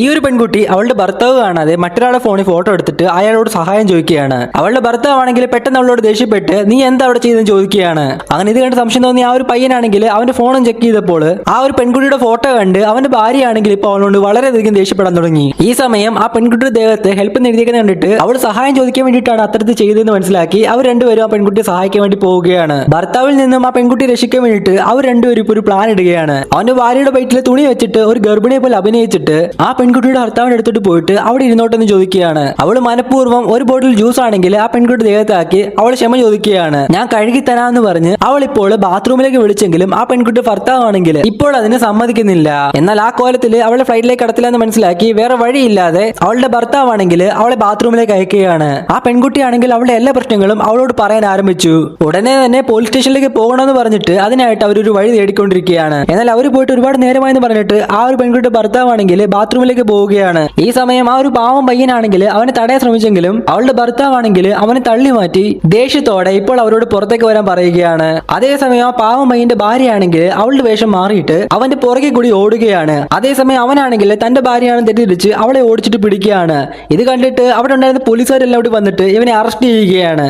ഈ ഒരു പെൺകുട്ടി അവളുടെ ഭർത്താവ് കാണാതെ മറ്റൊരാളുടെ ഫോണിൽ ഫോട്ടോ എടുത്തിട്ട് അയാളോട് സഹായം ചോദിക്കുകയാണ്. അവളുടെ ഭർത്താവാണെങ്കിൽ പെട്ടെന്ന് അവളോട് ദേഷ്യപ്പെട്ട് നീ എന്താ അവിടെ ചെയ്തെന്ന് ചോദിക്കുകയാണ്. അങ്ങനെ ഇത് കണ്ട് സംശയം തോന്നി ആ ഒരു പയ്യനാണെങ്കിൽ അവന്റെ ഫോണും ചെക്ക് ചെയ്തപ്പോൾ ആ ഒരു പെൺകുട്ടിയുടെ ഫോട്ടോ കണ്ട് അവന്റെ ഭാര്യയാണെങ്കിൽ ഇപ്പോൾ അവളോട് വളരെയധികം ദേഷ്യപ്പെടാൻ തുടങ്ങി. ഈ സമയം ആ പെൺകുട്ടിയുടെ ദേഹത്ത് ഹെൽപ്പ് എഴുതിയേക്കുന്നത് കണ്ടിട്ട് അവൾ സഹായം ചോദിക്കാൻ വേണ്ടിയിട്ടാണ് അത്തരത്തിൽ ചെയ്തതെന്ന് മനസ്സിലാക്കി അവർ രണ്ടുപേരും ആ പെൺകുട്ടിയെ സഹായിക്കാൻ വേണ്ടി പോവുകയാണ്. ഭർത്താവിൽ നിന്നും ആ പെൺകുട്ടിയെ രക്ഷിക്കാൻ വേണ്ടിയിട്ട് അവർ രണ്ടുപേരും ഇപ്പോൾ ഒരു പ്ലാൻ ഇടുകയാണ്. അവന്റെ ഭാര്യയുടെ വയറ്റിൽ തുണി വെച്ചിട്ട് ഒരു ഗർഭിണിയെ പോലെ അഭിനയിച്ചിട്ട് ആ പെൺകുട്ടിയുടെ ഭർത്താവിന്റെ അടുത്തോട്ട് പോയിട്ട് അവിടെ ഇരുന്നോട്ടെന്ന് ചോദിക്കുകയാണ്. അവൾ മനഃപൂർവ്വം ഒരു ബോട്ടിൽ ജ്യൂസ് ആണെങ്കിൽ ആ പെൺകുട്ടി ദേഹത്താക്കി അവൾ ക്ഷമ ചോദിക്കുകയാണ്. ഞാൻ കഴുകി തരാമെന്ന് പറഞ്ഞ് അവൾ ഇപ്പോൾ ബാത്റൂമിലേക്ക് വിളിച്ചെങ്കിലും ആ പെൺകുട്ടി ഭർത്താവാണെങ്കിൽ ഇപ്പോൾ അതിന് സമ്മതിക്കുന്നില്ല. എന്നാൽ ആ കോലത്തിൽ അവളെ ഫ്ലൈറ്റിലേക്ക് കടത്തില്ല എന്ന് മനസ്സിലാക്കി വേറെ വഴിയില്ലാതെ അവളുടെ ഭർത്താവാണെങ്കിൽ അവളെ ബാത്റൂമിലേക്ക് അയക്കുകയാണ്. ആ പെൺകുട്ടിയാണെങ്കിൽ അവളുടെ എല്ലാ പ്രശ്നങ്ങളും അവളോട് പറയാൻ ആരംഭിച്ചു. ഉടനെ തന്നെ പോലീസ് സ്റ്റേഷനിലേക്ക് പോകണമെന്ന് പറഞ്ഞിട്ട് അതിനായിട്ട് അവരൊരു വഴി തേടിക്കൊണ്ടിരിക്കുകയാണ്. എന്നാൽ അവർ പോയിട്ട് ഒരുപാട് നേരമായെന്ന് പറഞ്ഞിട്ട് ആ ഒരു പെൺകുട്ടിയുടെ ഭർത്താവാണെങ്കിൽ ബാത്റൂമിലേക്ക് പോവുകയാണ്. ഈ സമയം ആ ഒരു പാവം പയ്യനാണെങ്കിൽ അവനെ തടയാൻ ശ്രമിച്ചെങ്കിലും അവളുടെ ഭർത്താവാണെങ്കിൽ അവനെ തള്ളി മാറ്റി ദേഷ്യത്തോടെ ഇപ്പോൾ അവരോട് പുറത്തേക്ക് വരാൻ പറയുകയാണ്. അതേസമയം ആ പാവം പയ്യന്റെ ഭാര്യയാണെങ്കിൽ അവളുടെ വേഷം മാറിയിട്ട് അവന്റെ പുറകെ കൂടി ഓടുകയാണ്. അതേസമയം അവനാണെങ്കിൽ തന്റെ ഭാര്യയാണ് തെറ്റിദ്ധരിച്ച് അവളെ ഓടിച്ചിട്ട് പിടിക്കുകയാണ്. ഇത് കണ്ടിട്ട് അവിടെ ഉണ്ടായിരുന്ന പോലീസുകാരെല്ലാം കൂടി വന്നിട്ട് ഇവനെ അറസ്റ്റ് ചെയ്യുകയാണ്.